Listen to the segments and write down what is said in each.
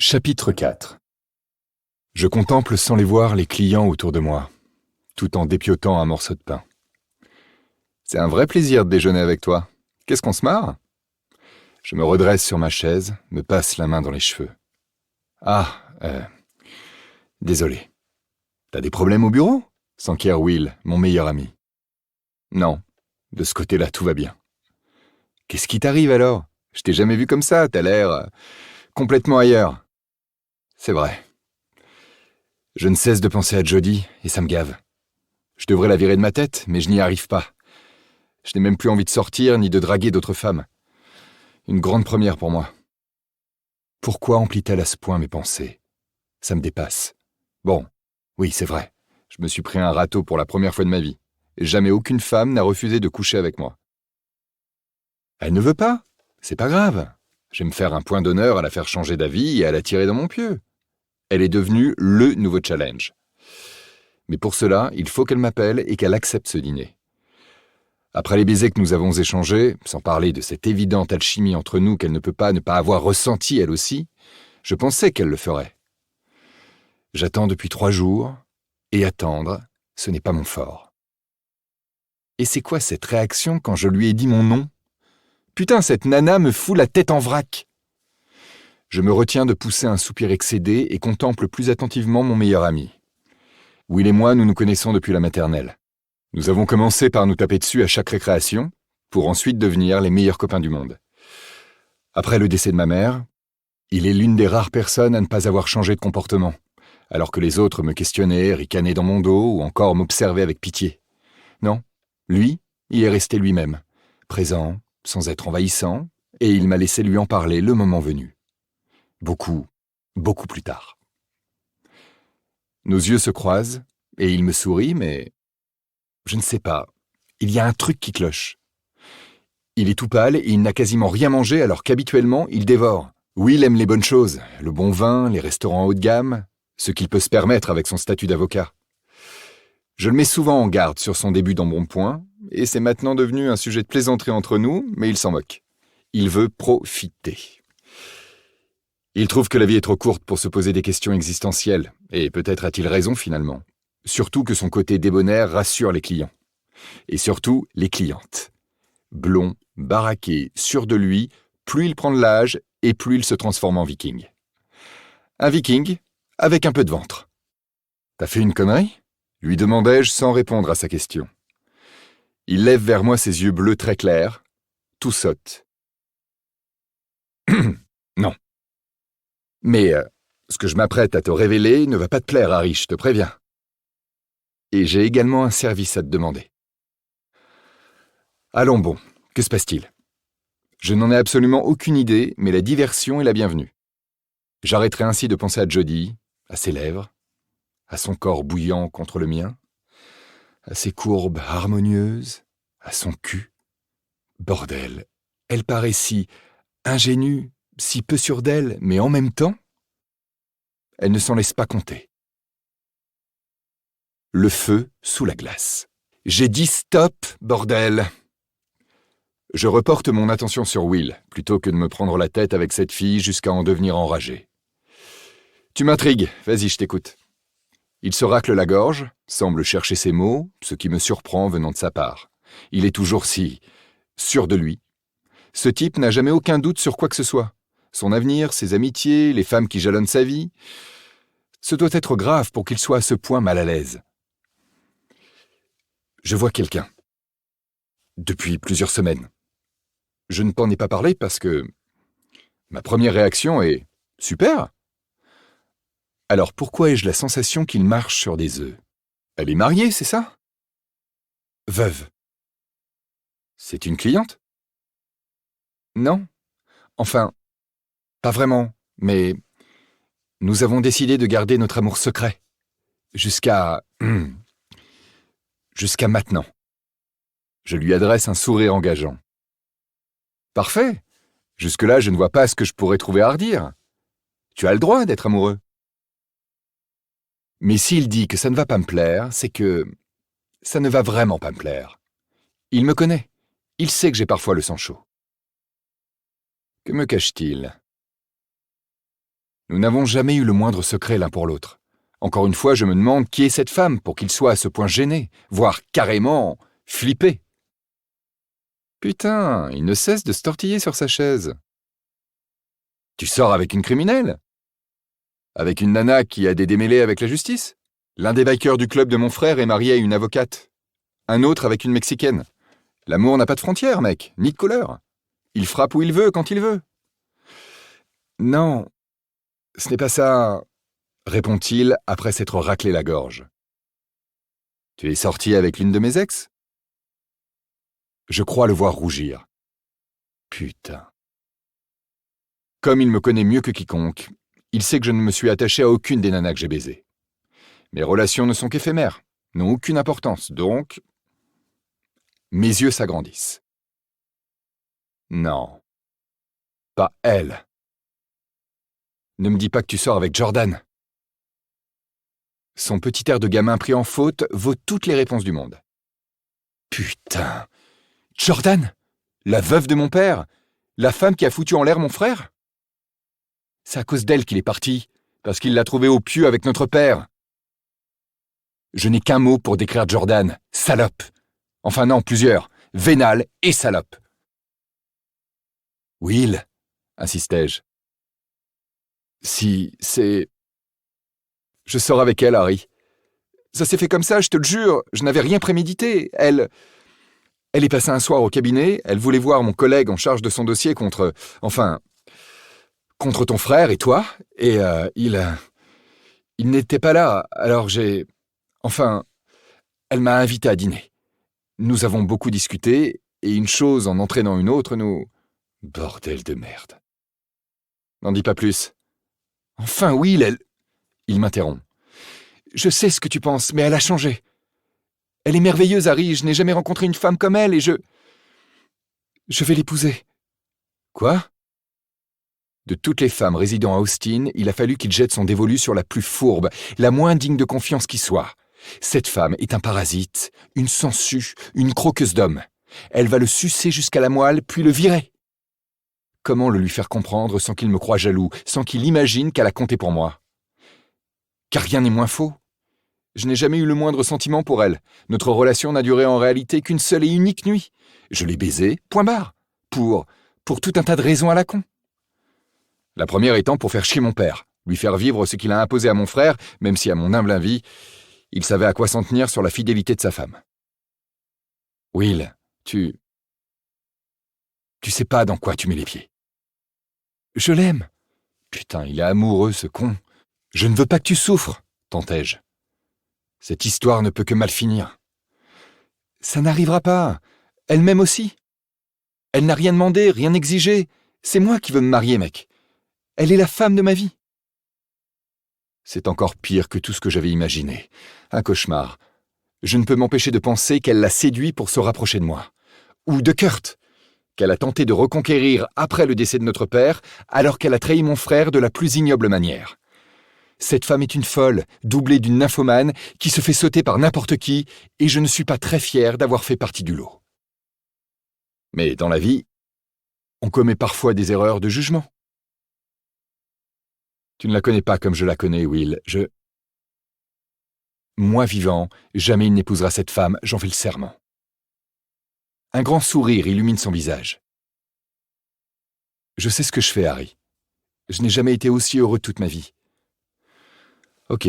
Chapitre 4. Je contemple sans les voir les clients autour de moi, tout en dépiotant un morceau de pain. C'est un vrai plaisir de déjeuner avec toi. Qu'est-ce qu'on se marre ? Je me redresse sur ma chaise, me passe la main dans les cheveux. Désolé. T'as des problèmes au bureau ? S'enquiert Will, mon meilleur ami. Non, de ce côté-là, tout va bien. Qu'est-ce qui t'arrive alors ? Je t'ai jamais vu comme ça, t'as l'air complètement ailleurs. C'est vrai. Je ne cesse de penser à Jodie et ça me gave. Je devrais la virer de ma tête, mais je n'y arrive pas. Je n'ai même plus envie de sortir ni de draguer d'autres femmes. Une grande première pour moi. Pourquoi emplit-elle à ce point mes pensées ? Ça me dépasse. Bon, oui, c'est vrai. Je me suis pris un râteau pour la première fois de ma vie. Et jamais aucune femme n'a refusé de coucher avec moi. Elle ne veut pas ? C'est pas grave. Je vais me faire un point d'honneur à la faire changer d'avis et à la tirer dans mon pieu. Elle est devenue le nouveau challenge. Mais pour cela, il faut qu'elle m'appelle et qu'elle accepte ce dîner. Après les baisers que nous avons échangés, sans parler de cette évidente alchimie entre nous qu'elle ne peut pas ne pas avoir ressentie elle aussi, je pensais qu'elle le ferait. J'attends depuis 3 jours, et attendre, ce n'est pas mon fort. Et c'est quoi cette réaction quand je lui ai dit mon nom ? Putain, cette nana me fout la tête en vrac. Je me retiens de pousser un soupir excédé et contemple plus attentivement mon meilleur ami. Will et moi, nous nous connaissons depuis la maternelle. Nous avons commencé par nous taper dessus à chaque récréation, pour ensuite devenir les meilleurs copains du monde. Après le décès de ma mère, il est l'une des rares personnes à ne pas avoir changé de comportement, alors que les autres me questionnaient, ricanaient dans mon dos ou encore m'observaient avec pitié. Non, lui, il est resté lui-même, présent, sans être envahissant, et il m'a laissé lui en parler le moment venu. Beaucoup plus tard. Nos yeux se croisent, et il me sourit, mais... Je ne sais pas, il y a un truc qui cloche. Il est tout pâle et il n'a quasiment rien mangé alors qu'habituellement, il dévore. Will aime les bonnes choses, le bon vin, les restaurants haut de gamme, ce qu'il peut se permettre avec son statut d'avocat. Je le mets souvent en garde sur son début d'embonpoint, et c'est maintenant devenu un sujet de plaisanterie entre nous, mais il s'en moque. Il veut profiter. Il trouve que la vie est trop courte pour se poser des questions existentielles, et peut-être a-t-il raison finalement. Surtout que son côté débonnaire rassure les clients. Et surtout, les clientes. Blond, baraqué, sûr de lui, plus il prend de l'âge et plus il se transforme en viking. Un viking avec un peu de ventre. « T'as fait une connerie ?» lui demandai-je sans répondre à sa question. Il lève vers moi ses yeux bleus très clairs, tout sotte. « Non. Mais ce que je m'apprête à te révéler ne va pas te plaire, Harry, je te préviens. Et j'ai également un service à te demander. » Allons bon, que se passe-t-il ? Je n'en ai absolument aucune idée, mais la diversion est la bienvenue. J'arrêterai ainsi de penser à Jodie, à ses lèvres, à son corps bouillant contre le mien, à ses courbes harmonieuses, à son cul. Bordel, elle paraît si ingénue, si peu sûre d'elle, mais en même temps, elle ne s'en laisse pas compter. Le feu sous la glace. J'ai dit stop, bordel ! Je reporte mon attention sur Will, plutôt que de me prendre la tête avec cette fille jusqu'à en devenir enragé. Tu m'intrigues, vas-y, je t'écoute. Il se racle la gorge, semble chercher ses mots, ce qui me surprend venant de sa part. Il est toujours si sûr de lui. Ce type n'a jamais aucun doute sur quoi que ce soit. Son avenir, ses amitiés, les femmes qui jalonnent sa vie. Ce doit être grave pour qu'il soit à ce point mal à l'aise. Je vois quelqu'un. Depuis plusieurs semaines. Je ne t'en ai pas parlé parce que ma première réaction est « Super !» Alors pourquoi ai-je la sensation qu'il marche sur des œufs ? Elle est mariée, c'est ça ? Veuve. C'est une cliente ? Non. Enfin, pas vraiment, mais nous avons décidé de garder notre amour secret. Jusqu'à maintenant. Je lui adresse un sourire engageant. Parfait. Jusque-là, je ne vois pas ce que je pourrais trouver à redire. Tu as le droit d'être amoureux. Mais s'il dit que ça ne va pas me plaire, c'est que ça ne va vraiment pas me plaire. Il me connaît. Il sait que j'ai parfois le sang chaud. Que me cache-t-il ? Nous n'avons jamais eu le moindre secret l'un pour l'autre. Encore une fois, je me demande qui est cette femme pour qu'il soit à ce point gêné, voire carrément flippé. Putain, il ne cesse de se tortiller sur sa chaise. Tu sors avec une criminelle? Avec une nana qui a des démêlés avec la justice? L'un des bikers du club de mon frère est marié à une avocate. Un autre avec une Mexicaine. L'amour n'a pas de frontières, mec, ni de couleur. Il frappe où il veut, quand il veut. Non, ce n'est pas ça, répond-il après s'être raclé la gorge. Tu es sorti avec l'une de mes ex? Je crois le voir rougir. Putain. Comme il me connaît mieux que quiconque, il sait que je ne me suis attaché à aucune des nanas que j'ai baisées. Mes relations ne sont qu'éphémères, n'ont aucune importance, donc... Mes yeux s'agrandissent. Non. Pas elle. Ne me dis pas que tu sors avec Jordan. Son petit air de gamin pris en faute vaut toutes les réponses du monde. Putain. Jordan? La veuve de mon père? La femme qui a foutu en l'air mon frère? C'est à cause d'elle qu'il est parti, parce qu'il l'a trouvée au pieu avec notre père. Je n'ai qu'un mot pour décrire Jordan. Salope. Enfin non, plusieurs. Vénal et salope. Will, insistai-je. Si, c'est... Je sors avec elle, Harry. Ça s'est fait comme ça, je te le jure. Je n'avais rien prémédité. Elle est passée un soir au cabinet. Elle voulait voir mon collègue en charge de son dossier contre ton frère et toi. Et il n'était pas là. Alors elle m'a invité à dîner. Nous avons beaucoup discuté, et une chose en entraînant une autre, nous... Bordel de merde. N'en dis pas plus. Enfin, Will, Il m'interrompt. Je sais ce que tu penses, mais elle a changé. Elle est merveilleuse, Harry. Je n'ai jamais rencontré une femme comme elle et je vais l'épouser. Quoi? De toutes les femmes résidant à Austin, il a fallu qu'il jette son dévolu sur la plus fourbe, la moins digne de confiance qui soit. Cette femme est un parasite, une sangsue, une croqueuse d'hommes. Elle va le sucer jusqu'à la moelle, puis le virer. Comment le lui faire comprendre sans qu'il me croie jaloux, sans qu'il imagine qu'elle a compté pour moi? Car rien n'est moins faux. Je n'ai jamais eu le moindre sentiment pour elle. Notre relation n'a duré en réalité qu'une seule et unique nuit. Je l'ai baisée, point barre. Pour tout un tas de raisons à la con. La première étant pour faire chier mon père, lui faire vivre ce qu'il a imposé à mon frère, même si à mon humble avis, il savait à quoi s'en tenir sur la fidélité de sa femme. Will, tu sais pas dans quoi tu mets les pieds. Je l'aime. Putain, il est amoureux, ce con. Je ne veux pas que tu souffres, tentai-je. Cette histoire ne peut que mal finir. Ça n'arrivera pas. Elle m'aime aussi. Elle n'a rien demandé, rien exigé. C'est moi qui veux me marier, mec. Elle est la femme de ma vie. C'est encore pire que tout ce que j'avais imaginé. Un cauchemar. Je ne peux m'empêcher de penser qu'elle l'a séduit pour se rapprocher de moi. Ou de Kurt, qu'elle a tenté de reconquérir après le décès de notre père, alors qu'elle a trahi mon frère de la plus ignoble manière. Cette femme est une folle, doublée d'une nymphomane, qui se fait sauter par n'importe qui, et je ne suis pas très fier d'avoir fait partie du lot. Mais dans la vie, on commet parfois des erreurs de jugement. Tu ne la connais pas comme je la connais, Will. Moi vivant, jamais il n'épousera cette femme, j'en fais le serment. Un grand sourire illumine son visage. Je sais ce que je fais, Harry. Je n'ai jamais été aussi heureux toute ma vie. Ok,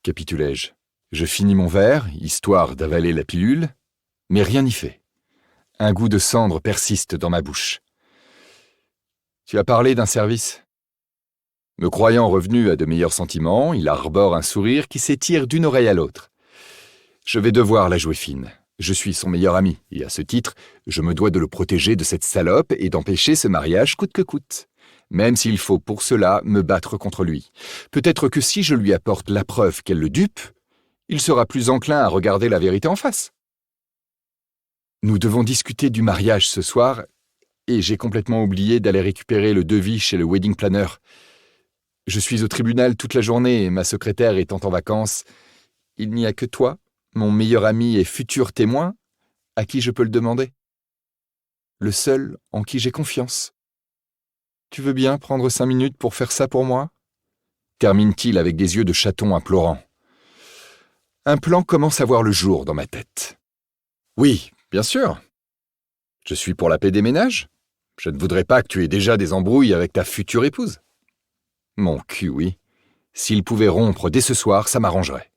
capitulai-je. Je finis mon verre, histoire d'avaler la pilule, mais rien n'y fait. Un goût de cendre persiste dans ma bouche. Tu as parlé d'un service. Me croyant revenu à de meilleurs sentiments, il arbore un sourire qui s'étire d'une oreille à l'autre. Je vais devoir la jouer fine. Je suis son meilleur ami, et à ce titre, je me dois de le protéger de cette salope et d'empêcher ce mariage coûte que coûte. Même s'il faut pour cela me battre contre lui. Peut-être que si je lui apporte la preuve qu'elle le dupe, il sera plus enclin à regarder la vérité en face. Nous devons discuter du mariage ce soir, et j'ai complètement oublié d'aller récupérer le devis chez le wedding planner. Je suis au tribunal toute la journée et ma secrétaire étant en vacances. Il n'y a que toi, mon meilleur ami et futur témoin, à qui je peux le demander. Le seul en qui j'ai confiance. Tu veux bien prendre 5 minutes pour faire ça pour moi, termine-t-il avec des yeux de chaton implorants. Un plan commence à voir le jour dans ma tête. Oui, bien sûr. Je suis pour la paix des ménages. Je ne voudrais pas que tu aies déjà des embrouilles avec ta future épouse. Mon cul, oui. S'il pouvait rompre dès ce soir, ça m'arrangerait.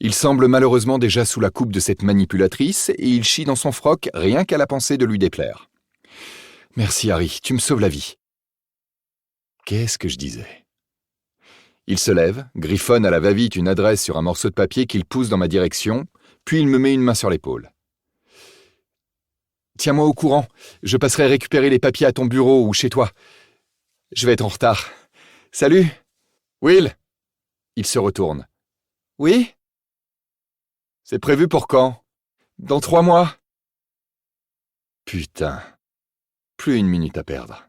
Il semble malheureusement déjà sous la coupe de cette manipulatrice et il chie dans son froc rien qu'à la pensée de lui déplaire. Merci Harry, tu me sauves la vie. Qu'est-ce que je disais ? Il se lève, griffonne à la va-vite une adresse sur un morceau de papier qu'il pousse dans ma direction, puis il me met une main sur l'épaule. Tiens-moi au courant, je passerai récupérer les papiers à ton bureau ou chez toi. Je vais être en retard. Salut ! Will ! Il se retourne. Oui ? C'est prévu pour quand ? Dans 3 mois. Putain, plus une minute à perdre.